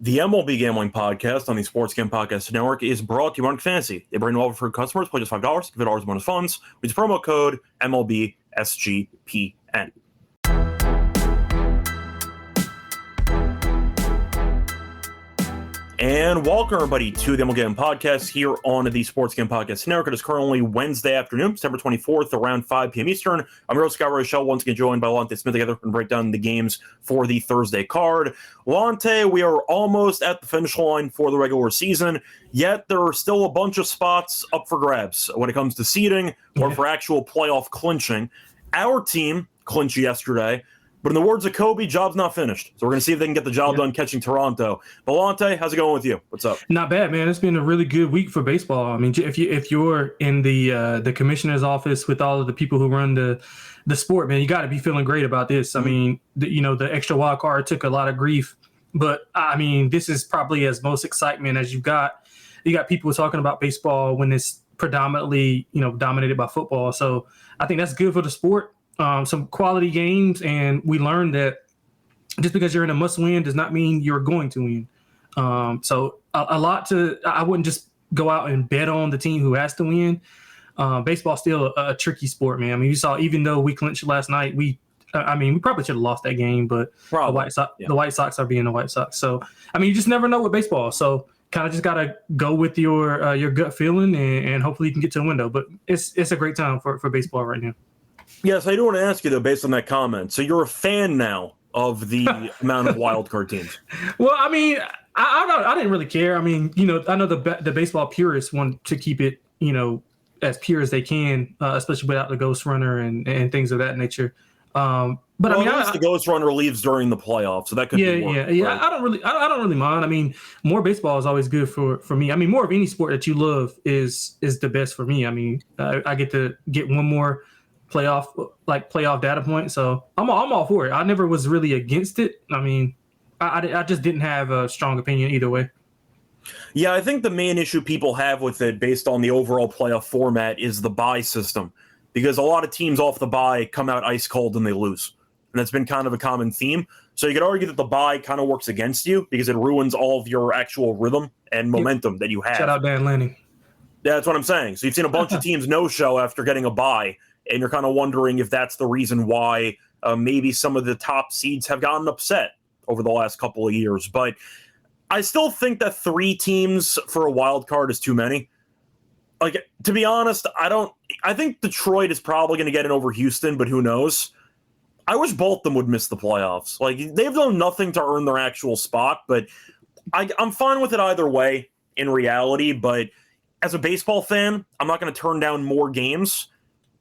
The MLB Gambling Podcast on the Sports Gambling Podcast Network is brought to you by Fantasy. They bring over for customers. Play just $5, give $5 bonus funds. With the promo code MLB SGPN. And welcome, everybody, to the MLB Gambling Podcast here on the Sports Gambling Podcast Network. It is currently Wednesday afternoon, September 24th, around 5 p.m. Eastern. I'm your host, Scott Rochelle, once again joined by Lonte Smith together and break down the games for the Thursday card. Lonte, we are almost at the finish line for the regular season, yet there are still a bunch of spots up for grabs when it comes to seeding or for actual playoff clinching. Our team clinched yesterday, but in the words of Kobe, job's not finished. So we're going to see if they can get the job done catching Toronto. Volante, how's it going with you? What's up? Not bad, man. It's been a really good week for baseball. I mean, if you're in the commissioner's office with all of the people who run the sport, man, you got to be feeling great about this. I mean, the extra wild card took a lot of grief, but I mean, this is probably as most excitement as you've got. You got people talking about baseball when it's predominantly, dominated by football. So I think that's good for the sport. Some quality games, and we learned that just because you're in a must-win does not mean you're going to win. So I wouldn't just go out and bet on the team who has to win. Baseball's still a tricky sport, man. I mean, you saw, even though we clinched last night, we probably should have lost that game, but the White Sox are being the White Sox. So, I mean, you just never know with baseball. So kind of just got to go with your gut feeling, and hopefully you can get to a window. But it's a great time for baseball right now. Yes, I do want to ask you, though, based on that comment. So you're a fan now of the amount of wildcard teams. Well, I mean, I didn't really care. I mean, I know the baseball purists want to keep it, as pure as they can, especially without the ghost runner and things of that nature. But the ghost runner leaves during the playoffs, so that could be work, yeah. Right? I don't really mind. I mean, more baseball is always good for me. I mean, more of any sport that you love is the best for me. I mean, I get to get one more playoff data point, so I'm all for it. I never was really against it. I mean, I just didn't have a strong opinion either way. Yeah, I think the main issue people have with it, based on the overall playoff format, is the bye system, because a lot of teams off the bye come out ice cold and they lose, and that's been kind of a common theme. So you could argue that the bye kind of works against you because it ruins all of your actual rhythm and momentum that you have. Shout out Dan Lanning. Yeah, that's what I'm saying. So you've seen a bunch of teams no-show after getting a bye, and you're kind of wondering if that's the reason why maybe some of the top seeds have gotten upset over the last couple of years. But I still think that 3 teams for a wild card is too many. Like, to be honest, I think Detroit is probably going to get in over Houston, but who knows? I wish both of them would miss the playoffs. Like, they've done nothing to earn their actual spot, but I'm fine with it either way in reality. But as a baseball fan, I'm not going to turn down more games.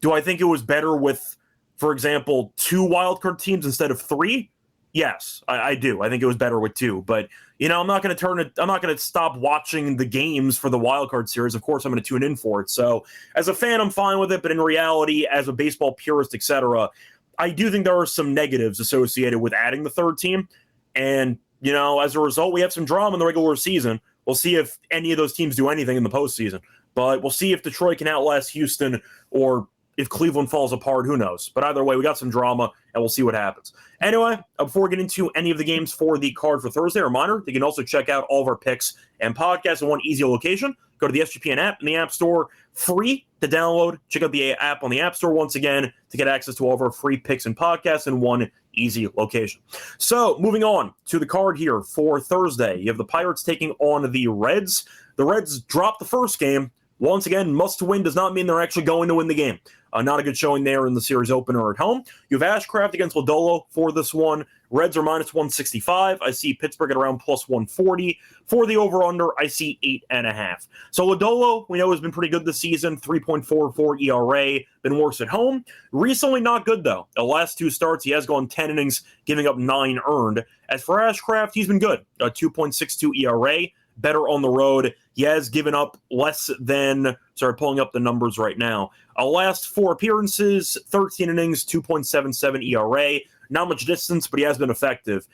Do I think it was better with, for example, 2 wildcard teams instead of 3? Yes, I do. I think it was better with 2. But, I'm not going to stop watching the games for the wildcard series. Of course, I'm going to tune in for it. So as a fan, I'm fine with it. But in reality, as a baseball purist, etc., I do think there are some negatives associated with adding the 3rd team. And, as a result, we have some drama in the regular season. We'll see if any of those teams do anything in the postseason. But we'll see if Detroit can outlast Houston, or if Cleveland falls apart, who knows? But either way, we got some drama, and we'll see what happens. Anyway, before we get into any of the games for the card for Thursday, a reminder, you can also check out all of our picks and podcasts in one easy location. Go to the SGPN app in the App Store, free to download. Check out the app on the App Store once again to get access to all of our free picks and podcasts in one easy location. So, moving on to the card here for Thursday. You have the Pirates taking on the Reds. The Reds dropped the first game. Once again, must win does not mean they're actually going to win the game. Not a good showing there in the series opener at home. You have Ashcraft against Lodolo for this one. Reds are minus 165. I see Pittsburgh at around plus 140. For the over-under, I see 8.5. So Lodolo, we know, has been pretty good this season. 3.44 ERA. Been worse at home. Recently not good, though. The last 2 starts, he has gone 10 innings, giving up 9 earned. As for Ashcraft, he's been good. 2.62 ERA. Better on the road. He has given up less than, pulling up the numbers right now. Last 4 appearances, 13 innings, 2.77 ERA. Not much distance, but he has been effective.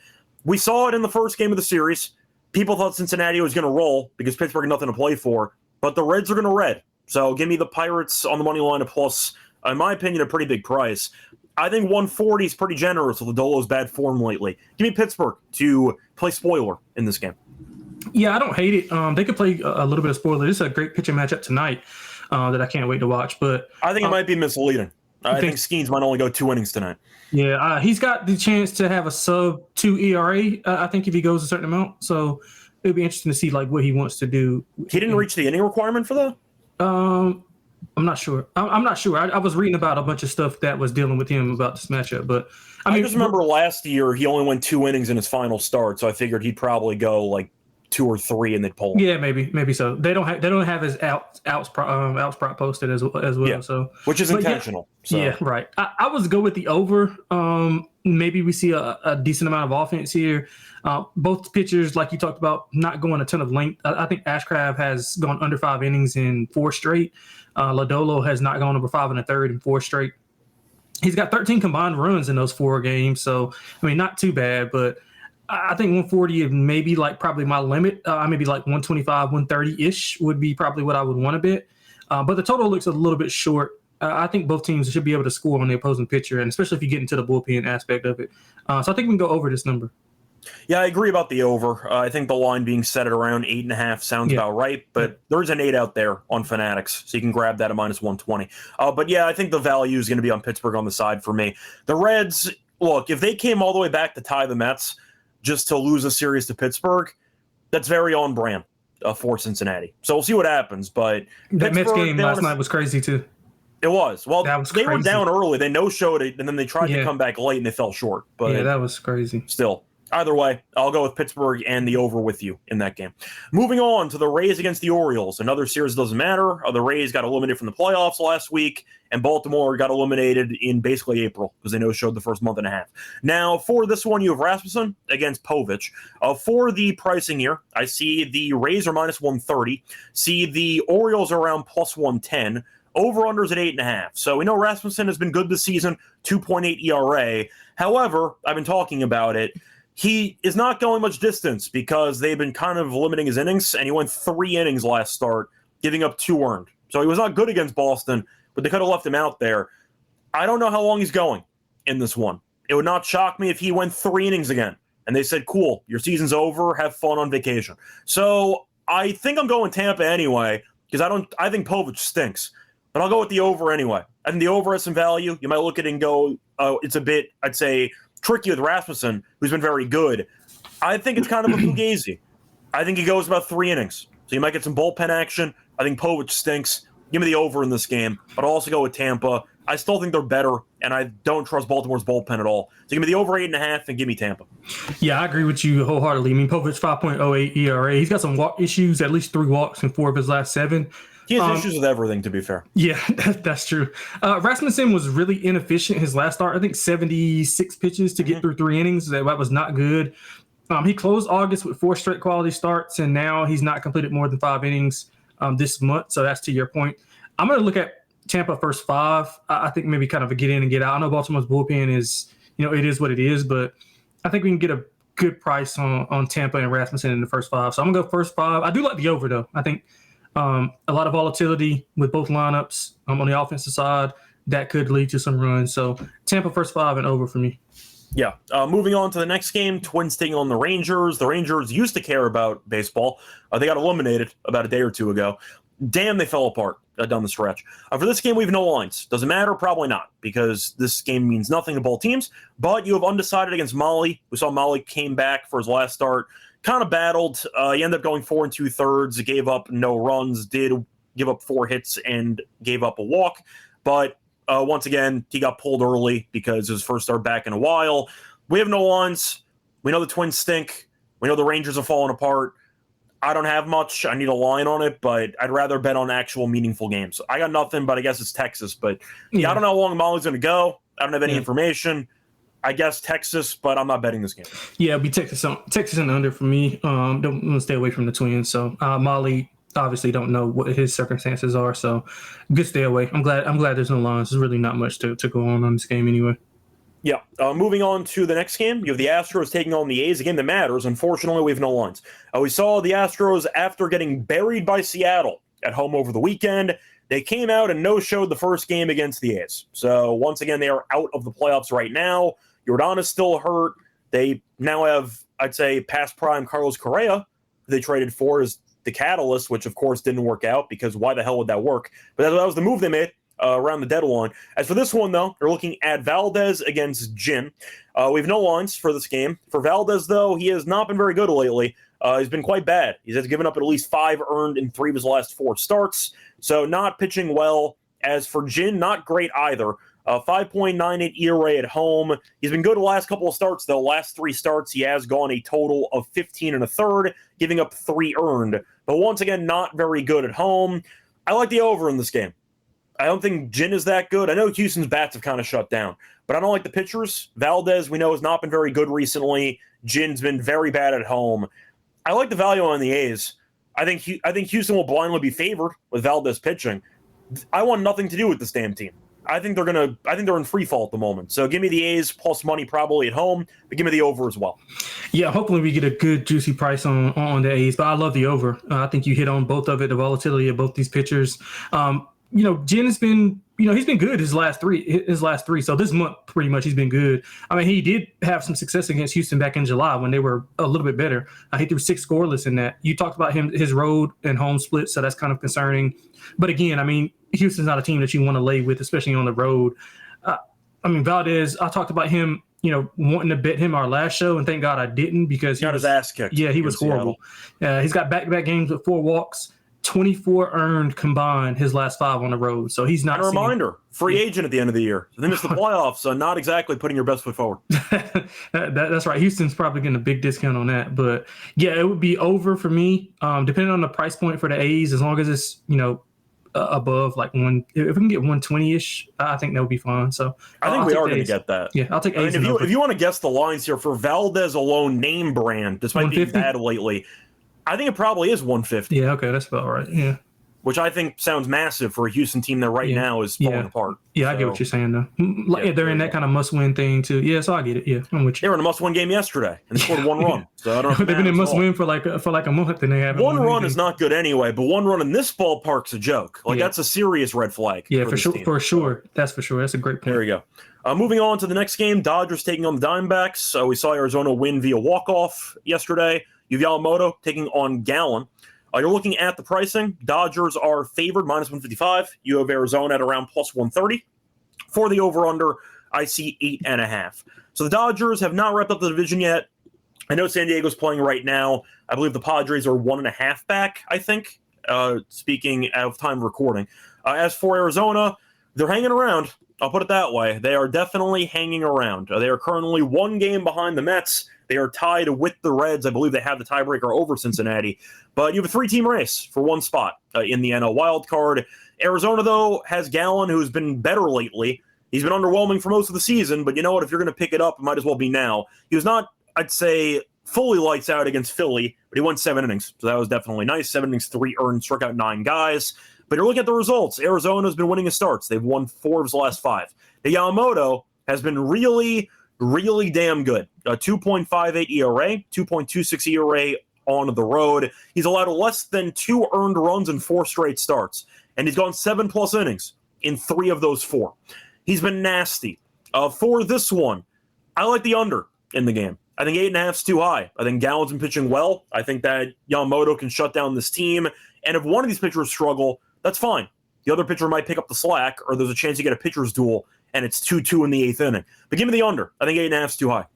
We saw it in the first game of the series. People thought Cincinnati was going to roll because Pittsburgh had nothing to play for, but the Reds are going to red. So give me the Pirates on the money line, a plus, in my opinion, a pretty big price. I think 140 is pretty generous with Lodolo's bad form lately. Give me Pittsburgh to play spoiler in this game. Yeah, I don't hate it. They could play a little bit of spoiler. This is a great pitching matchup tonight that I can't wait to watch. But I think it might be misleading. I think Skeens might only go 2 innings tonight. Yeah, he's got the chance to have a sub-2 ERA, I think, if he goes a certain amount. So it'd be interesting to see like what he wants to do. He didn't reach the inning requirement for that? I'm not sure. I'm not sure. I was reading about a bunch of stuff that was dealing with him about this matchup, but I just remember last year he only went 2 innings in his final start, so I figured he'd probably go like 2 or 3 and they'd pull him. Yeah, maybe so. They don't have his outs prop posted as well. Yeah, so which is intentional. Yeah, right. I was go with the over. Maybe we see a decent amount of offense here. Both pitchers, like you talked about, not going a ton of length. I think Ashcraft has gone under 5 innings in 4 straight. Lodolo has not gone over 5 1/3 in 4 straight. He's got 13 combined runs in those 4 games. So, I mean, not too bad, but I think 140 is maybe like probably my limit. Maybe like 125, 130-ish would be probably what I would want to bet. But the total looks a little bit short. I think both teams should be able to score on the opposing pitcher, and especially if you get into the bullpen aspect of it. So I think we can go over this number. Yeah, I agree about the over. I think the line being set at around 8.5 sounds about right, but there's an 8 out there on Fanatics, so you can grab that at minus 120. But yeah, I think the value is going to be on Pittsburgh on the side for me. The Reds, look, if they came all the way back to tie the Mets just to lose a series to Pittsburgh, that's very on brand for Cincinnati. So we'll see what happens. But that Mets game last night was crazy too. It was. Well, they were crazy. down early. They no-showed it, and then they tried to come back late, and they fell short. But yeah, that was crazy. Still, either way, I'll go with Pittsburgh and the over with you in that game. Moving on to the Rays against the Orioles. Another series doesn't matter. The Rays got eliminated from the playoffs last week, and Baltimore got eliminated in basically April because they no-showed the first month and a half. Now, for this one, you have Rasmussen against Povich. For the pricing here, I see the Rays are minus 130. See the Orioles are around plus 110. Over-unders at 8.5. So we know Rasmussen has been good this season, 2.8 ERA. However, I've been talking about it. He is not going much distance because they've been kind of limiting his innings, and he went 3 innings last start, giving up 2 earned. So he was not good against Boston, but they could have left him out there. I don't know how long he's going in this one. It would not shock me if he went 3 innings again, and they said, cool, your season's over, have fun on vacation. So I think I'm going Tampa anyway because I think Povich stinks. But I'll go with the over anyway. I think the over has some value. You might look at it and go, oh, it's a bit, I'd say, tricky with Rasmussen, who's been very good. I think it's kind of a fugazi. I think he goes about 3 innings. So you might get some bullpen action. I think Povich stinks. Give me the over in this game. But I'll also go with Tampa. I still think they're better, and I don't trust Baltimore's bullpen at all. So give me the over 8.5 and give me Tampa. Yeah, I agree with you wholeheartedly. I mean, Povich, 5.08 ERA. He's got some walk issues, at least 3 walks in 4 of his last 7. He has issues with everything, to be fair. Yeah, that's true. Rasmussen was really inefficient his last start. I think 76 pitches to get through 3 innings. That was not good. He closed August with 4 straight quality starts, and now he's not completed more than 5 innings this month. So that's to your point. I'm going to look at Tampa first 5. I think maybe kind of a get in and get out. I know Baltimore's bullpen is, it is what it is, but I think we can get a good price on Tampa and Rasmussen in the first 5. So I'm going to go first 5. I do like the over, though. I think a lot of volatility with both lineups on the offensive side. That could lead to some runs. So Tampa first 5 and over for me. Yeah. Moving on to the next game, Twins taking on the Rangers. The Rangers used to care about baseball. They got eliminated about a day or 2 ago. Damn, they fell apart down the stretch. For this game, we have no lines. Does it matter? Probably not, because this game means nothing to both teams. But you have undecided against Molly. We saw Molly came back for his last start. Kind of battled. He ended up going 4 2/3. Gave up no runs. Did give up 4 hits and gave up a walk. But once again, he got pulled early because it was his first start back in a while. We have no lines. We know the Twins stink. We know the Rangers are falling apart. I don't have much. I need a line on it, but I'd rather bet on actual meaningful games. I got nothing, but I guess it's Texas. But yeah, I don't know how long Molly's going to go. I don't have any information. I guess Texas, but I'm not betting this game. Yeah, it'll be Texas and under for me. Don't want to stay away from the Twins. So Molly obviously don't know what his circumstances are. So good stay away. I'm glad there's no lines. There's really not much to go on this game anyway. Yeah. Moving on to the next game, you have the Astros taking on the A's, a game that matters. Unfortunately, we have no lines. We saw the Astros after getting buried by Seattle at home over the weekend. They came out and no-showed the first game against the A's. So once again, they are out of the playoffs right now. Jordan is still hurt. They now have, I'd say, past prime Carlos Correa, they traded for is the catalyst, which of course didn't work out because why the hell would that work? But that was the move they made around the deadline. As for this one, though, they're looking at Valdez against Jin. We have no lines for this game. For Valdez, though, he has not been very good lately. He's been quite bad. He's given up at least 5 earned in 3 of his last 4 starts, so not pitching well. As for Jin, not great either. 5.98 ERA at home. He's been good the last couple of starts, though. Last 3 starts, he has gone a total of 15 1/3, giving up 3 earned. But once again, not very good at home. I like the over in this game. I don't think Jin is that good. I know Houston's bats have kind of shut down, but I don't like the pitchers. Valdez, we know, has not been very good recently. Jin's been very bad at home. I like the value on the A's. I think Houston will blindly be favored with Valdez pitching. I want nothing to do with this damn team. I think they're in free fall at the moment. So give me the A's plus money probably at home, but give me the over as well. Yeah, hopefully we get a good juicy price on the A's, but I love the over. I think you hit on both of it, the volatility of both these pitchers. Jin has been, he's been good his last three. So this month, pretty much, he's been good. I mean, he did have some success against Houston back in July when they were a little bit better. He threw 6 scoreless in that. You talked about his road and home split, so that's kind of concerning. But again, I mean, Houston's not a team that you want to lay with, especially on the road. Valdez, I talked about him, wanting to bet him our last show, and thank God I didn't because he got his ass kicked. Yeah, he was horrible. He's got back-to-back games with 4 walks. 24 earned combined his last 5 on the road. So he's not. And a reminder, free agent at the end of the year. They missed the playoffs, so not exactly putting your best foot forward. That's right. Houston's probably getting a big discount on that. But yeah, it would be over for me, depending on the price point for the A's, as long as it's, above like if we can get 120-ish, I think that would be fine. So I think we are going to get that. Yeah, I'll take A's. If you want to guess the lines here for Valdez alone, name brand, despite being bad lately, I think it probably is 150. Yeah, okay, that's about right. Yeah. Which I think sounds massive for a Houston team that right now is falling apart. Yeah, I get what you're saying, though. They're in that kind of must-win thing, too. Yeah, so I get it. Yeah, I'm with you. They were in a must-win game yesterday, and they scored 1 run. So I don't know. They've been in must-win for like a month, and they haven't. 1 run is not good anyway, but 1 run in this ballpark's a joke. That's a serious red flag. Yeah, for sure. For sure. That's for sure. That's a great point. There you go. Moving on to the next game, Dodgers taking on the Diamondbacks. We saw Arizona win via walk-off yesterday. You have Yamamoto taking on Gallen. You're looking at the pricing. Dodgers are favored, minus 155. You have Arizona at around plus 130. For the over-under, I see 8.5. So the Dodgers have not wrapped up the division yet. I know San Diego's playing right now. I believe the Padres are 1.5 back, I think, speaking of time of recording. As for Arizona, they're hanging around. I'll put it that way. They are definitely hanging around. They are currently 1 game behind the Mets. They are tied with the Reds. I believe they have the tiebreaker over Cincinnati. But you have a 3-team race for 1 spot in the NL wild card. Arizona, though, has Gallen, who's been better lately. He's been underwhelming for most of the season, but you know what? If you're going to pick it up, it might as well be now. He was not, I'd say, fully lights out against Philly, but he went 7 innings. So that was definitely nice. 7 innings, 3 earned, struck out 9 guys. But you're looking at the results. Arizona's been winning his starts. They've won 4 of his last 5. The Yamamoto has been really damn good. 2.58 ERA, 2.26 ERA on the road. He's allowed less than 2 earned runs in 4 straight starts, and he's gone 7+ innings in 3 of those 4. He's been nasty. For this one, I like the under in the game. I think 8.5 is too high. I think Gallen's been pitching well. I think that Yamamoto can shut down this team, and if one of these pitchers struggle, that's fine. The other pitcher might pick up the slack, or there's a chance you get a pitcher's duel, and it's 2-2 in the 8th inning. But give me the under. I think 8.5 is too high.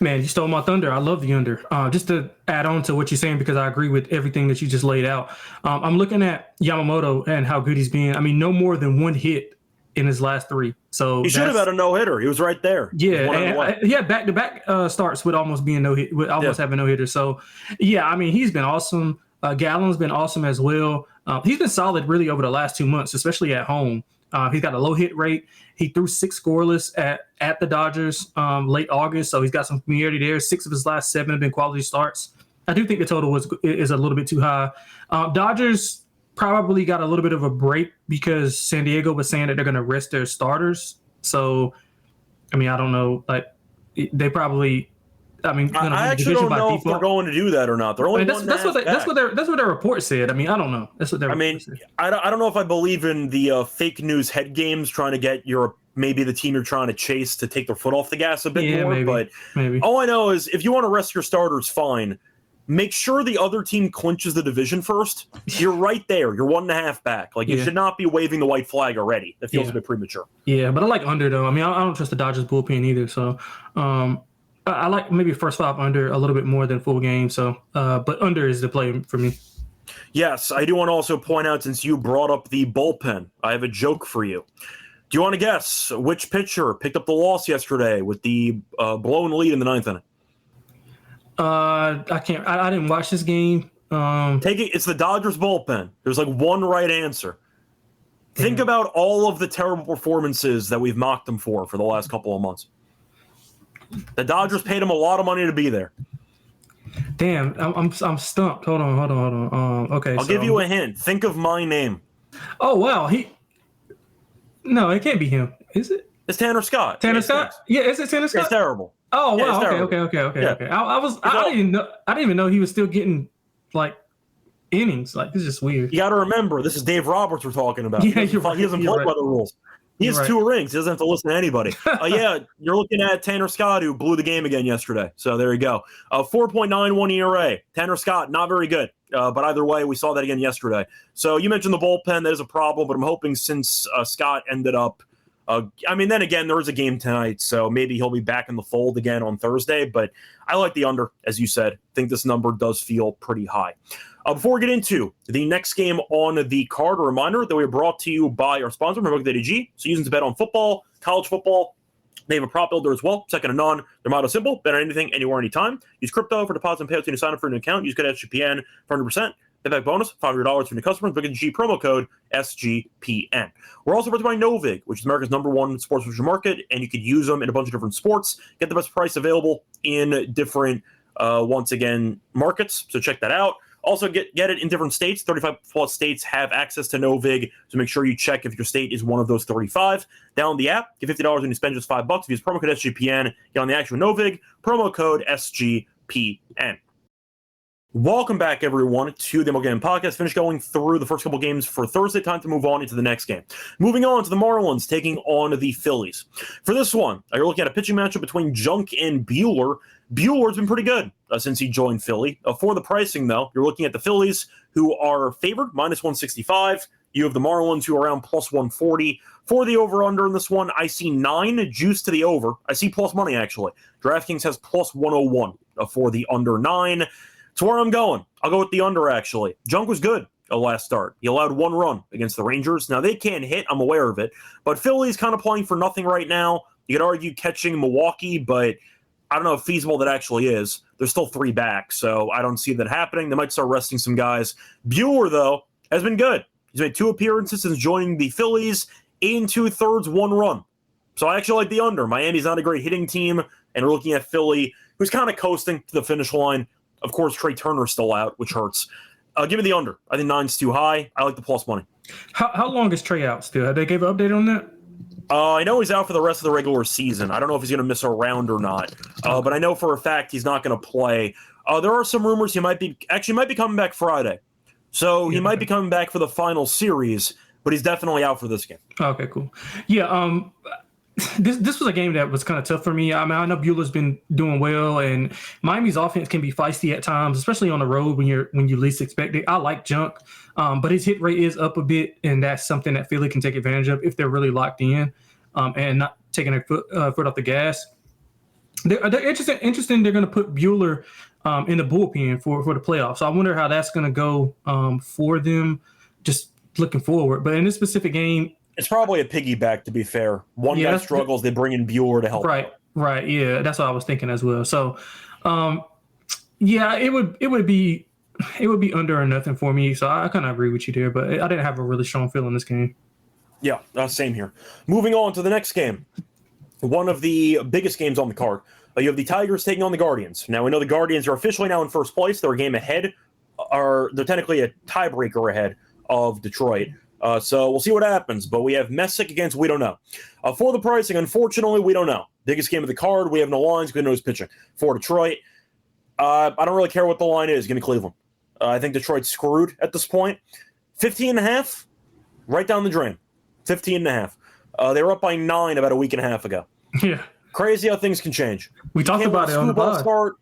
Man, you stole my thunder. I love the under. Just to add on to what you're saying, because I agree with everything that you just laid out. I'm looking at Yamamoto and how good he's been. I mean, no more than 1 hit in his last 3. So he should have had a no-hitter. He was right there. Yeah, and he had back-to-back starts with almost being no-hit, with almost having no-hitter. So, yeah, I mean, he's been awesome. Gallen's been awesome as well. He's been solid really over the last 2 months, especially at home. He's got a low hit rate. He threw 6 scoreless at the Dodgers late August, so he's got some familiarity there. 6 of his last 7 have been quality starts. I do think the total is a little bit too high. Dodgers probably got a little bit of a break because San Diego was saying that they're going to rest their starters. So, I mean, I don't know. Like, they probably. I actually don't know if they're going to do that or not. They're only that's what their report said. I mean, I don't know. That's what their report said. I don't know if I believe in the fake news head games trying to get maybe the team you're trying to chase to take their foot off the gas a bit more. Maybe. All I know is if you want to rest your starters, fine. make sure the other team clinches the division first. You're right there. You're 1.5 back. Like, you should not be waving the white flag already. That feels a bit premature. Yeah, but I like under, though. I mean, I don't trust the Dodgers bullpen either. So I like maybe first 5 under a little bit more than full game. So, but under is the play for me. Yes, I do want to also point out, since you brought up the bullpen, I have a joke for you. Do you want to guess which pitcher picked up the loss yesterday with the blown lead in the 9th inning? I can't. I didn't watch this game. Take it. It's the Dodgers bullpen. There's like one right answer. Think about all of the terrible performances that we've mocked them for the last couple of months. The Dodgers paid him a lot of money to be there. Damn, I'm stumped. Hold on. Okay, I'll give you a hint. Think of my name. Oh wow, No, it can't be him. Is it? It's Tanner Scott. Tanner Scott? Yeah, is it Tanner Scott? It's terrible. Oh wow. Yeah, Okay. I didn't even know he was still getting like innings. Like, this is just weird. You got to remember, this is Dave Roberts we're talking about. Yeah, he doesn't play by the rules. He has 2 rings. He doesn't have to listen to anybody. You're looking at Tanner Scott, who blew the game again yesterday. So there you go. 4.91 ERA. Tanner Scott, not very good. But either way, we saw that again yesterday. So you mentioned the bullpen. That is a problem, but I'm hoping since Scott ended up then again, there is a game tonight, so maybe he'll be back in the fold again on Thursday. But I like the under, as you said. I think this number does feel pretty high. Before we get into the next game on the card, a reminder that we are brought to you by our sponsor, MLB. So using to bet on football, college football. They have a prop builder as well, second to none. Their motto is simple: bet on anything, anywhere, anytime. Use crypto for deposits and payouts when you sign up for an account. Use code SGPN for 100%. Payback bonus, $500 for new customers. Book G promo code SGPN. We're also brought to you by Novig, which is America's #1 sports futures market, and you could use them in a bunch of different sports. Get the best price available in different, markets. So check that out. Also, get it in different states. 35-plus states have access to Novig, so make sure you check if your state is one of those 35. Download the app. Get $50 when you spend just $5. If you use promo code SGPN, get on the actual Novig. Promo code SGPN. Welcome back, everyone, to the MLB Gambling Podcast. Finished going through the first couple games for Thursday. Time to move on into the next game. Moving on to the Marlins taking on the Phillies. For this one, you're looking at a pitching matchup between Junk and Buehler. Buehler's been pretty good since he joined Philly. For the pricing, though, you're looking at the Phillies, who are favored, -165. You have the Marlins, who are around +140. For the over-under in this one, I see 9 juice to the over. I see plus money, actually. DraftKings has +101 for the under 9. It's where I'm going. I'll go with the under, actually. Junk was good last start. He allowed 1 run against the Rangers. Now, they can't hit. I'm aware of it. But Philly's kind of playing for nothing right now. You could argue catching Milwaukee, but I don't know how feasible that actually is. There's still 3 back, so I don't see that happening. They might start resting some guys. Buehler, though, has been good. He's made 2 appearances since joining the Phillies. 8 2/3, 1 run. So I actually like the under. Miami's not a great hitting team, and we're looking at Philly, who's kind of coasting to the finish line. Of course, Trey Turner's still out, which hurts. Give me the under. I think 9's too high. I like the plus money. How long is Trey out still? Have they gave an update on that? I know he's out for the rest of the regular season. I don't know if he's going to miss a round or not, but I know for a fact he's not going to play. There are some rumors he might be coming back Friday. So he might be coming back for the final series, but he's definitely out for this game. Okay, cool. Yeah, this was a game that was kind of tough for me. I mean, I know Buehler's been doing well, and Miami's offense can be feisty at times, especially on the road when you least expect it. I like Junk, but his hit rate is up a bit, and that's something that Philly can take advantage of if they're really locked in and not taking their foot off the gas. They're interesting. They're going to put Buehler in the bullpen for the playoffs. So I wonder how that's going to go for them. Just looking forward, but in this specific game. It's probably a piggyback, to be fair. One guy struggles, they bring in Buehler to help. Right. Yeah, that's what I was thinking as well. So, it would be under or nothing for me. So I kind of agree with you there, but I didn't have a really strong feel in this game. Yeah, same here. Moving on to the next game, one of the biggest games on the card. You have the Tigers taking on the Guardians. Now we know the Guardians are officially now in first place. They're a game ahead, or they're technically a tiebreaker ahead of Detroit. So we'll see what happens, but we have Messick against we don't know. For the pricing, unfortunately, we don't know. Biggest game of the card, we have no lines, we don't know who's pitching. For Detroit, I don't really care what the line is, give me Cleveland. I think Detroit's screwed at this point. 15.5, right down the drain. 15.5. They were up by 9 about a week and a half ago. Yeah. Crazy how things can change. We talked about it on the pod.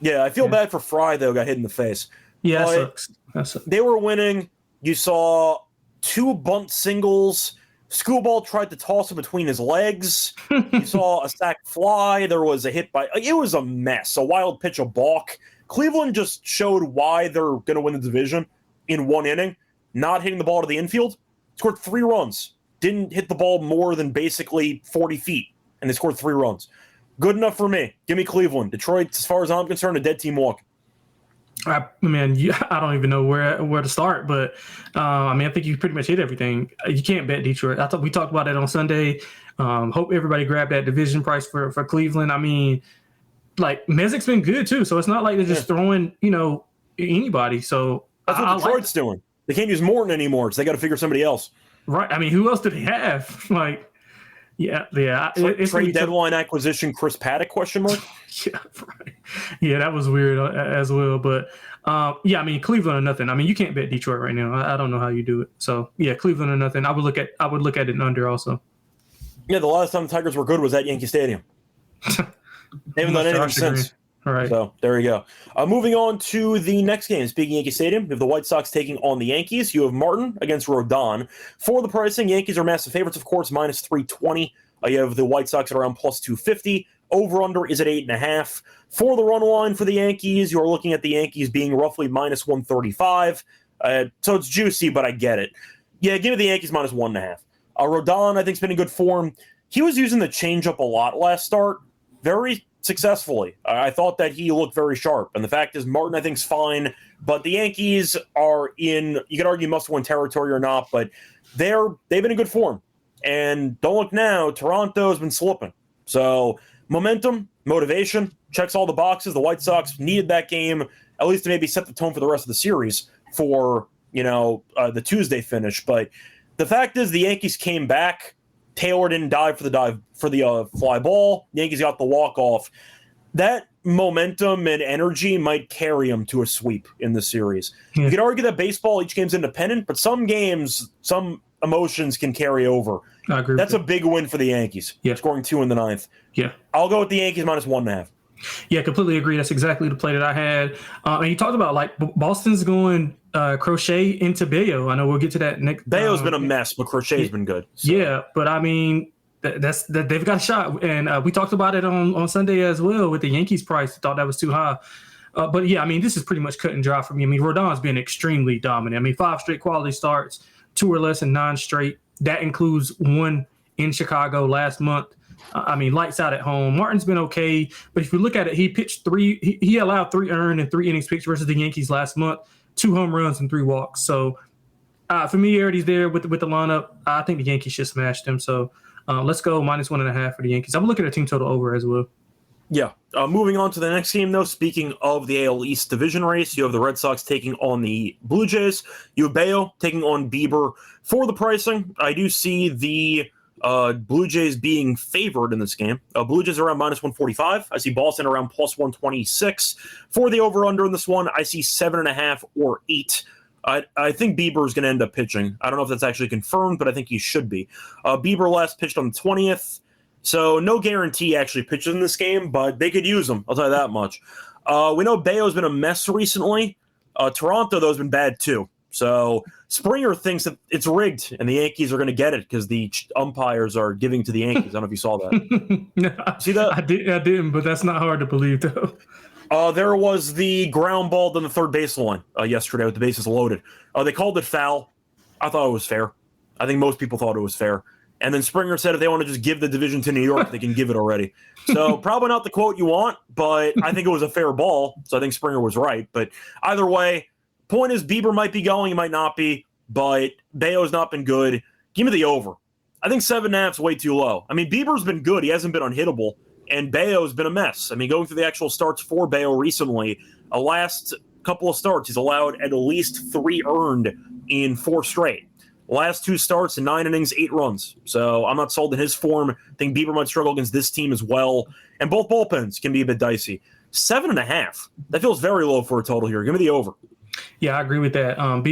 Yeah, I feel bad for Fry, though, got hit in the face. Yeah, that sucks. They were winning. You saw 2 bunt singles. Skubal tried to toss him between his legs. You saw a sac fly. There was a hit by – it was a mess. A wild pitch, a balk. Cleveland just showed why they're going to win the division in 1 inning, not hitting the ball to the infield. Scored 3 runs. Didn't hit the ball more than basically 40 feet, and they scored 3 runs. Good enough for me. Give me Cleveland. Detroit, as far as I'm concerned, a dead team walk. I don't even know where to start, but I think you pretty much hit everything. You can't bet Detroit. I thought we talked about it on Sunday. Hope everybody grabbed that division price for Cleveland. I mean, like Mezik's been good too, so it's not like they're just throwing anybody. So that's what Detroit's doing. They can't use Morton anymore, so they got to figure somebody else. Right. I mean, who else do they have? Like, yeah. Trade deadline acquisition, Chris Paddock, question mark? Yeah, right. Yeah, that was weird as well. But, I mean, Cleveland or nothing. I mean, you can't bet Detroit right now. I don't know how you do it. So, yeah, Cleveland or nothing. I would look at it under also. Yeah, the last time the Tigers were good was at Yankee Stadium. They haven't done anything since. All right. So there you go. Moving on to the next game. Speaking of Yankee Stadium, you have the White Sox taking on the Yankees. You have Martin against Rodon. For the pricing, Yankees are massive favorites, of course, minus 320. You have the White Sox at around plus 250. Over-under is at 8.5. For the run line for the Yankees, you're looking at the Yankees being roughly minus 135. So it's juicy, but I get it. Yeah, give me the Yankees minus 1.5. Rodon, I think, has been in good form. He was using the changeup a lot last start. Very successfully. I thought that he looked very sharp. And the fact is, Martin, I think, is fine. But the Yankees are in, you could argue must-win territory or not, but they've been in good form. And don't look now, Toronto's been slipping. So momentum, motivation, checks all the boxes. The White Sox needed that game, at least to maybe set the tone for the rest of the series for, the Tuesday finish. But the fact is, the Yankees came back. Taylor didn't dive for the fly ball. The Yankees got the walk-off. That momentum and energy might carry them to a sweep in the series. Yeah. You could argue that baseball, each game's independent, but some games, some emotions can carry over. I agree. That's a big win for the Yankees. Yeah. Scoring 2 in the 9th. Yeah. I'll go with the Yankees minus 1.5. Yeah, completely agree. That's exactly the play that I had. And you talked about, like, Boston's going Crochet into Bello. I know we'll get to that next. Bello's been a mess, but Crochet's been good. So. Yeah, but I mean, they've got a shot. And we talked about it on Sunday as well with the Yankees price. Thought that was too high. But, yeah, I mean, this is pretty much cut and dry for me. I mean, Rodon's been extremely dominant. I mean, 5 straight quality starts, 2 or less, and 9 straight. That includes 1 in Chicago last month. I mean, lights out at home. Martin's been okay, but if you look at it, he pitched 3. He allowed 3 earned and 3 innings pitched versus the Yankees last month. 2 home runs and 3 walks. So familiarity's there with the lineup. I think the Yankees should smash them. So let's go minus 1.5 for the Yankees. I'm looking at team total over as well. Yeah. Moving on to the next game, though, speaking of the AL East division race, you have the Red Sox taking on the Blue Jays. You have Bello taking on Bieber. For the pricing, I do see the Blue Jays being favored in this game. Blue Jays are around minus 145. I see Boston around plus 126. For the over-under in this one, I see 7.5 or 8. I think Bieber is going to end up pitching. I don't know if that's actually confirmed, but I think he should be. Bieber last pitched on the 20th. So no guarantee actually pitches in this game, but they could use him. I'll tell you that much. We know Bello's been a mess recently. Toronto, though, has been bad too. So Springer thinks that it's rigged and the Yankees are going to get it because the umpires are giving to the Yankees. I don't know if you saw that. No, see that? I didn't, but that's not hard to believe, though. There was the ground ball on the third baseline yesterday with the bases loaded. They called it foul. I thought it was fair. I think most people thought it was fair. And then Springer said if they want to just give the division to New York, they can give it already. So probably not the quote you want, but I think it was a fair ball. So I think Springer was right. But either way, point is Bieber might be going, he might not be, but Bello's not been good. Give me the over. I think 7.5 is way too low. I mean, Bieber's been good. He hasn't been unhittable. And Bello's been a mess. I mean, going through the actual starts for Bello recently, last couple of starts, he's allowed at least 3 earned in 4 straight. Last 2 starts in 9 innings, 8 runs. So I'm not sold in his form. I think Bieber might struggle against this team as well. And both bullpens can be a bit dicey. 7.5. That feels very low for a total here. Give me the over. Yeah, I agree with that. Bello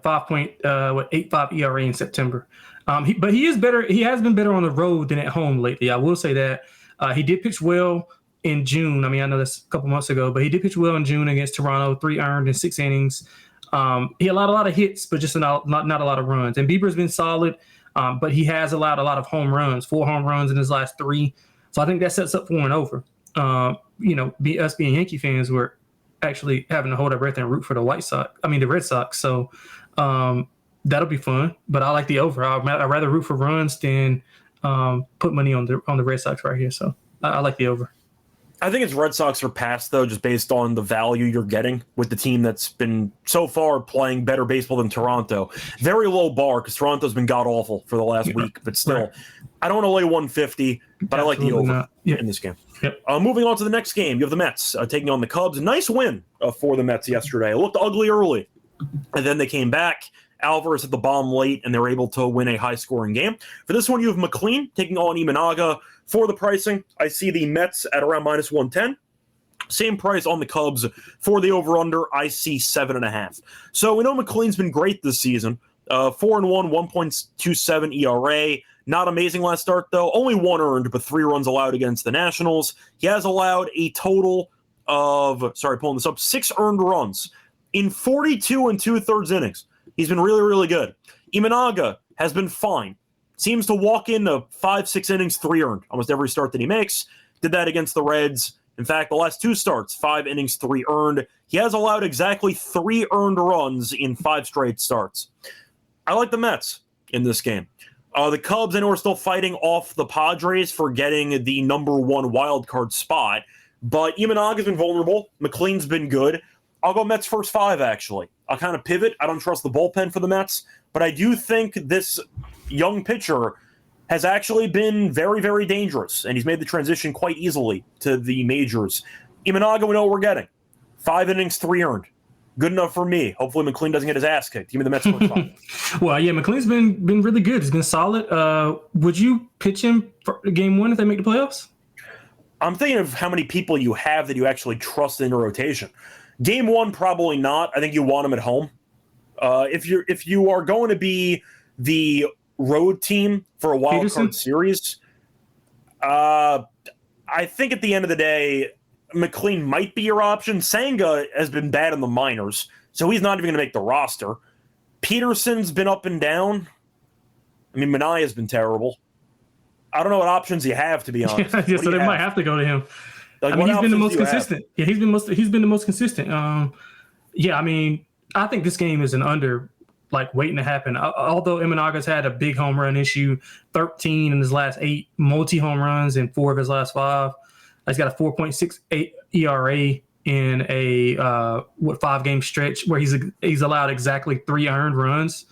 5.85 ERA in September. But he is better. He has been better on the road than at home lately. I will say that. He did pitch well in June. I mean, I know that's a couple months ago, but he did pitch well in June against Toronto, 3 earned in 6 innings. He allowed a lot of hits, but just not a lot of runs. And Bieber's been solid, but he has allowed a lot of home runs, 4 home runs in his last 3. So I think that sets up for an over. Us being Yankee fans, we're actually having to hold our breath and root for the Red Sox. So that'll be fun. But I like the over. I'd rather root for runs than put money on the Red Sox right here. So I like the over. I think it's Red Sox are past, though, just based on the value you're getting with the team that's been so far playing better baseball than Toronto. Very low bar because Toronto's been god-awful for the last week, but still. Right. I don't want to lay 150, but absolutely I like the over in this game. Yep. Moving on to the next game, you have the Mets taking on the Cubs. Nice win for the Mets yesterday. It looked ugly early, and then they came back. Alvarez hit the bomb late, and they were able to win a high-scoring game. For this one, you have McLean taking on Imanaga. For the pricing, I see the Mets at around -110. Same price on the Cubs. For the over-under, I see 7.5. So we know McLean's been great this season. 4-1, 1.27 ERA. Not amazing last start, though. Only 1 earned, but 3 runs allowed against the Nationals. He has allowed a total of, 6 earned runs in 42 2/3 innings. He's been really, really good. Imanaga has been fine. Seems to walk into 5-6 innings, 3 earned, almost every start that he makes. Did that against the Reds. In fact, the last 2 starts, 5 innings, 3 earned. He has allowed exactly 3 earned runs in 5 straight starts. I like the Mets in this game. The Cubs, I know, are still fighting off the Padres for getting the number 1 wild card spot, but Imanaga's been vulnerable. McLean's been good. I'll go Mets first 5, actually. I'll kind of pivot. I don't trust the bullpen for the Mets, but I do think this young pitcher has actually been very, very dangerous, and he's made the transition quite easily to the majors. Imanaga, we know what we're getting. 5 innings, 3 earned. Good enough for me. Hopefully McLean doesn't get his ass kicked. Give me the Mets first 5. Well, yeah, McLean's been really good. He's been solid. Would you pitch him for game 1 if they make the playoffs? I'm thinking of how many people you have that you actually trust in your rotation. Game 1, probably not. I think you want him at home. If you are going to be the road team for a wild card series, I think at the end of the day, McLean might be your option. Senga has been bad in the minors, so he's not even going to make the roster. Peterson's been up and down. I mean, Manaea's been terrible. I don't know what options you have, to be honest. Yeah, so they might have to go to him. Like, I mean, he's been the most consistent. Yeah, he's been the most consistent. I mean, I think this game is an under, like, waiting to happen. Although Imanaga's had a big home run issue, 13 in his last 8, multi-home runs in 4 of his last 5. He's got a 4.68 ERA in a 5-game stretch where he's allowed exactly 3 earned runs.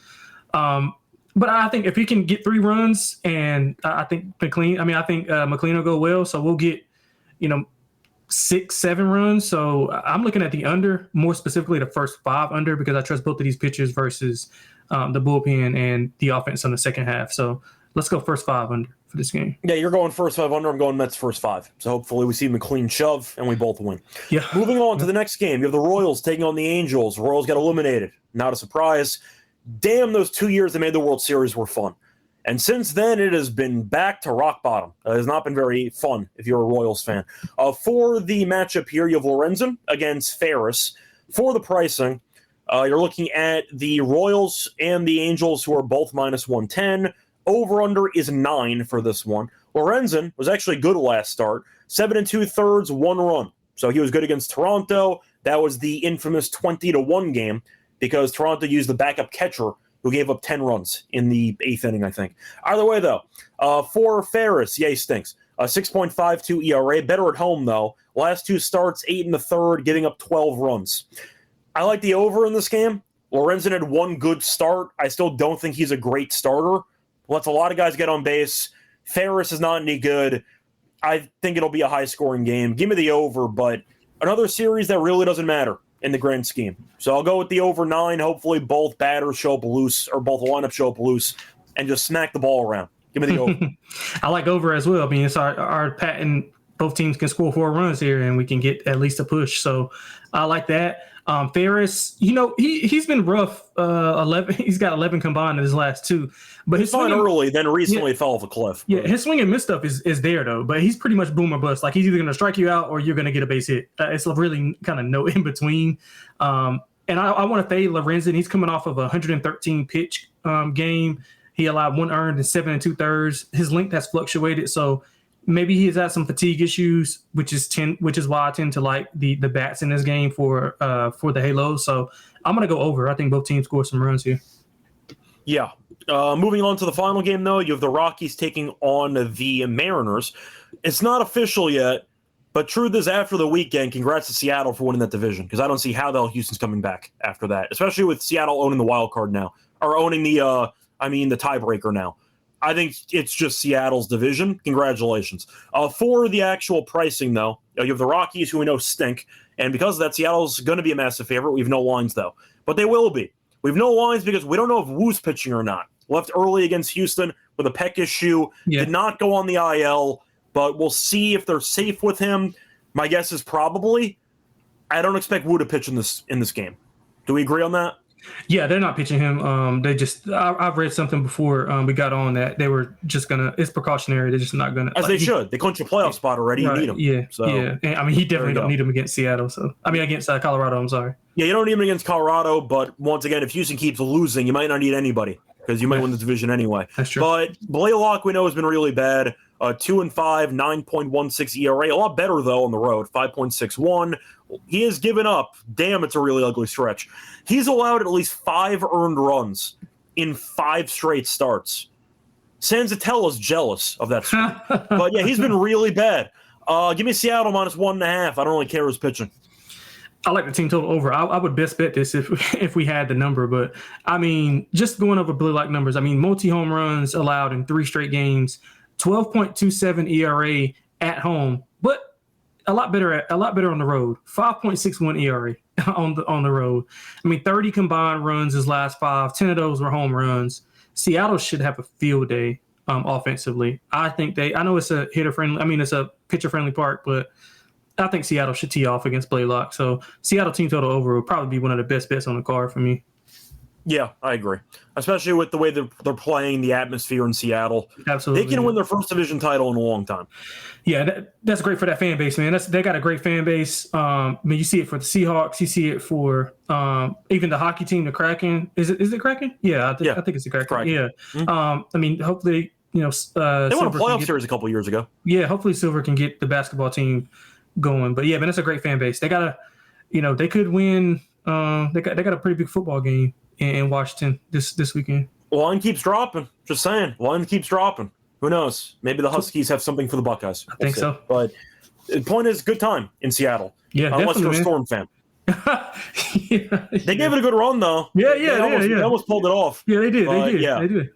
But I think if he can get 3 runs, and I think McLean will go well. So we'll get, 6-7 runs. So I'm looking at the under, more specifically the first 5 under, because I trust both of these pitchers versus the bullpen and the offense in the second half. So let's go first 5 under for this game. Yeah, you're going first 5 under. I'm going Mets first 5. So hopefully we see McLean shove and we both win. Yeah. Moving on to the next game, you have the Royals taking on the Angels. Royals got eliminated. Not a surprise. Damn, those 2 years they made the World Series were fun. And since then, it has been back to rock bottom. It has not been very fun if you're a Royals fan. For the matchup here, you have Lorenzen against Ferris. For the pricing, you're looking at the Royals and the Angels, who are both -110. Over-under is 9 for this one. Lorenzen was actually good last start. 7 2/3, 1 run. So he was good against Toronto. That was the infamous 20-1 game because Toronto used the backup catcher who gave up 10 runs in the 8th inning, I think. Either way, though, for Ferris, he stinks. 6.52 ERA. Better at home, though. Last 2 starts, 8 1/3, giving up 12 runs. I like the over in this game. Lorenzen had 1 good start. I still don't think he's a great starter. Lets a lot of guys get on base. Ferris is not any good. I think it'll be a high-scoring game. Give me the over, but another series that really doesn't matter in the grand scheme. So I'll go with the over 9. Hopefully both batters show up loose, or both lineups show up loose, and just smack the ball around. Give me the over. I like over as well. I mean, it's our patent. Both teams can score 4 runs here, and we can get at least a push. So I like that. Ferris, he's been rough. 11, he's got 11 combined in his last 2. But he's fine early, then recently fell off a cliff. Yeah, his swing and miss stuff is there though, but he's pretty much boom or bust. Like he's either going to strike you out or you're going to get a base hit. It's really kind of no in between. And I want to fade Lorenzen. He's coming off of a 113 pitch game. He allowed 1 earned and 7 2/3. His length has fluctuated, so maybe he's had some fatigue issues, which is why I tend to like the bats in this game for the Halos. So I'm gonna go over. I think both teams score some runs here. Yeah. Moving on to the final game, though, you have the Rockies taking on the Mariners. It's not official yet. But truth is, after the weekend, congrats to Seattle for winning that division, because I don't see how the hell Houston's coming back after that, especially with Seattle owning the wild card now, or owning the tiebreaker now. I think it's just Seattle's division. Congratulations. For the actual pricing, though, you have the Rockies, who we know stink, and because of that, Seattle's going to be a massive favorite. We have no lines, though, but they will be. We have no lines because we don't know if Woo's pitching or not. Left early against Houston with a pec issue, did not go on the IL. But we'll see if they're safe with him. My guess is probably. I don't expect Wu to pitch in this game. Do we agree on that? Yeah, they're not pitching him. I've read something before we got on that they were just gonna. It's precautionary. They're just not gonna. As they should. They clinched a playoff spot already. Right, You need him. Yeah. So, yeah. And, he definitely don't need him against Seattle. Against Colorado. I'm sorry. Yeah, you don't need him against Colorado. But once again, if Houston keeps losing, you might not need anybody because you might win the division anyway. That's true. But Blaylock, we know, has been really bad. 2-5, 9.16 ERA. A lot better, though, on the road, 5.61. He has given up. Damn, it's a really ugly stretch. He's allowed at least 5 earned runs in 5 straight starts. Sanzatella's jealous of that streak. But, yeah, he's been really bad. Give me Seattle minus 1.5. I don't really care who's pitching. I like the team total over. I would best bet this if we had the number. But, just going over Blaylock numbers, multi-home runs allowed in 3 straight games. 12.27 ERA at home, but a lot better on the road. 5.61 ERA on the road. 30 combined runs his last 5. 10 of those were home runs. Seattle should have a field day offensively. I know it's a hitter friendly. It's a pitcher friendly park, but I think Seattle should tee off against Blaylock. So Seattle team total over would probably be one of the best bets on the card for me. Yeah, I agree. Especially with the way they're playing, the atmosphere in Seattle. Absolutely. They can win their first division title in a long time. Yeah, that's great for that fan base, man. They got a great fan base. You see it for the Seahawks. You see it for even the hockey team, the Kraken. Is it Kraken? Yeah, I think it's the Kraken. Yeah. Mm-hmm. Hopefully, they won a playoff series a couple years ago. Yeah, hopefully Silver can get the basketball team going. But yeah, man, it's a great fan base. They got they could win. They got a pretty big football game in Washington this weekend. Line keeps dropping. Just saying. Line keeps dropping. Who knows? Maybe the Huskies have something for the Buckeyes. I think so. But the point is, good time in Seattle. Yeah, unless you're a Storm fan. They gave it a good run, though. They almost pulled it off. Yeah, they did. They did.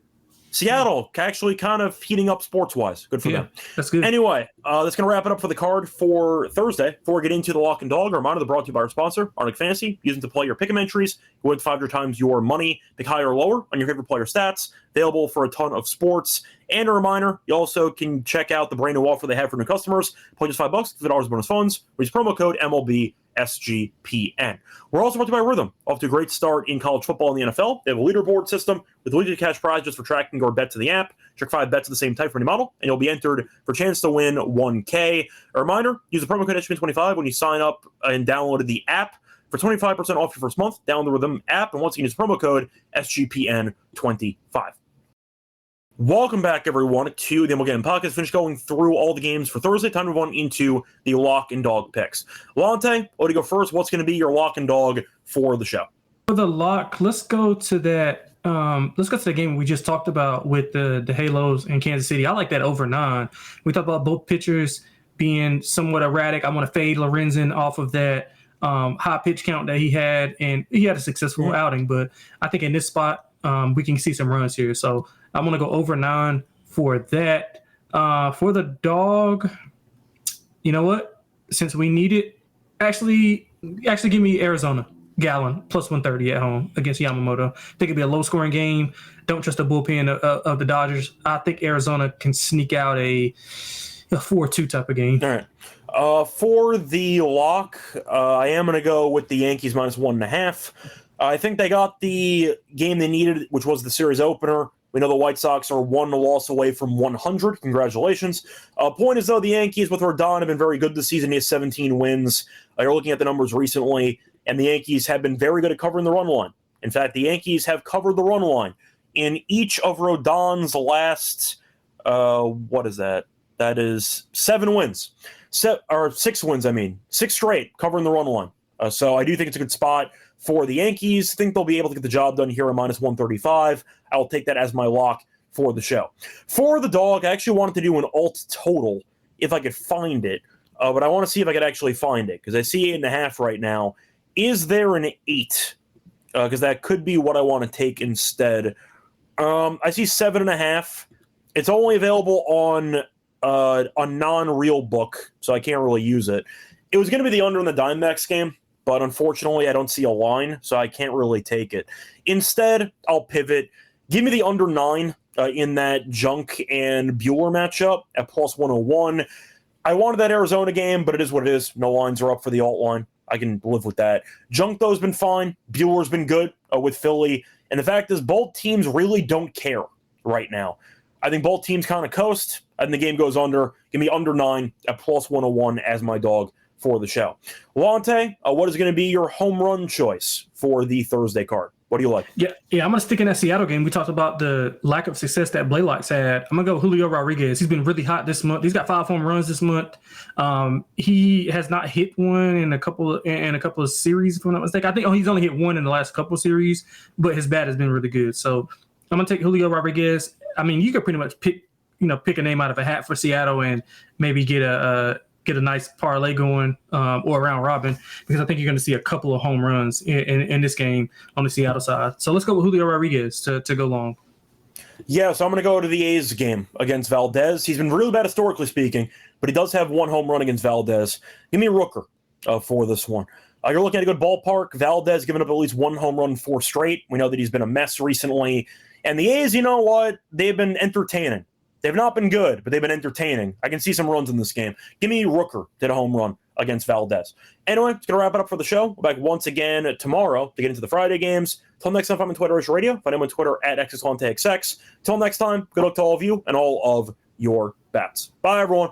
Seattle actually kind of heating up sports-wise. Good for them. That's good. Anyway, that's going to wrap it up for the card for Thursday. Before we get into the lock and dog, a reminder, brought to you by our sponsor, Arctic Fantasy. Using to play your pick'em entries, go with 5 times your money, pick higher or lower on your favorite player stats. Available for a ton of sports. And a reminder, you also can check out the brand new offer they have for new customers. Play just $5, $50 bonus funds. Use promo code MLB SGPN. We're also brought to you by Rhythm. Off to a great start in college football and the NFL. They have a leaderboard system with weekly cash prizes for tracking or bet to the app. Check 5 bets of the same type for any model, and you'll be entered for a chance to win $1K. A reminder, use the promo code SGPN25 when you sign up and downloaded the app for 25% off your first month. Download the Rhythm app, and once again, use promo code SGPN25. Welcome back, everyone, to the MLB Gambling Podcast. Finish going through all the games for Thursday. Time to move on into the lock and dog picks. Lonte, I'll let you go first. What's going to be your lock and dog for the show? For the lock, let's go to that. Let's go to the game we just talked about with the Halos in Kansas City. I like that over 9. We talked about both pitchers being somewhat erratic. I want to fade Lorenzen off of that high pitch count that he had, and he had a successful outing. But I think in this spot, we can see some runs here. So I'm going to go over 9 for that. For the dog, you know what? Since we need it, actually give me Arizona. Gallon, plus 130 at home against Yamamoto. I think it'll be a low-scoring game. Don't trust the bullpen of the Dodgers. I think Arizona can sneak out a 4-2 type of game. All right. For the lock, I am going to go with the Yankees minus 1.5. I think they got the game they needed, which was the series opener. We know the White Sox are one loss away from 100. Congratulations. Point is, though, the Yankees with Rodon have been very good this season. He has 17 wins. You're looking at the numbers recently, and the Yankees have been very good at covering the run line. In fact, the Yankees have covered the run line in each of Rodon's last, what is that? That is 7 wins. 6 wins, I mean. 6 straight covering the run line. So I do think it's a good spot for the Yankees. Think they'll be able to get the job done here at minus 135. I'll take that as my lock for the show. For the dog, I actually wanted to do an alt total if I could find it. But I want to see if I could actually find it because I see 8.5 right now. Is there an 8? Because that could be what I want to take instead. I see 7.5. It's only available on a non-real book, so I can't really use it. It was going to be the under in the Diamondbacks game, but unfortunately I don't see a line, so I can't really take it. Instead, I'll pivot. Give me the under 9 in that Junk and Buehler matchup at plus 101. I wanted that Arizona game, but it is what it is. No lines are up for the alt line. I can live with that. Junk, though, has been fine. Buehler's been good with Philly. And the fact is, both teams really don't care right now. I think both teams kind of coast, and the game goes under. Give me under 9 at plus 101 as my dog for the show. Lonte, what is going to be your home run choice for the Thursday card? What do you like? Yeah, I'm going to stick in that Seattle game. We talked about the lack of success that Blaylock's had. I'm going to go Julio Rodriguez. He's been really hot this month. He's got 5 home runs this month. He has not hit one in a couple of series, if I'm not mistaken. I think he's only hit one in the last couple of series, but his bat has been really good. So I'm going to take Julio Rodriguez. I mean, you could pretty much pick a name out of a hat for Seattle and maybe get a nice parlay going or around robin, because I think you're going to see a couple of home runs in this game on the Seattle side. So let's go with Julio Rodriguez to go long. Yeah, so I'm going to go to the A's game against Valdez. He's been really bad historically speaking, but he does have 1 home run against Valdez. Give me Rooker for this one. You're looking at a good ballpark. Valdez giving up at least 1 home run 4 straight. We know that he's been a mess recently. And the A's, you know what? They've been entertaining. They've not been good, but they've been entertaining. I can see some runs in this game. Give me Rooker did a home run against Valdez. Anyway, it's going to wrap it up for the show. We're back once again tomorrow to get into the Friday games. Till next time, I'm on Twitter as Radio. Find him on Twitter at XXLonteXX. Till next time, good luck to all of you and all of your bets. Bye, everyone.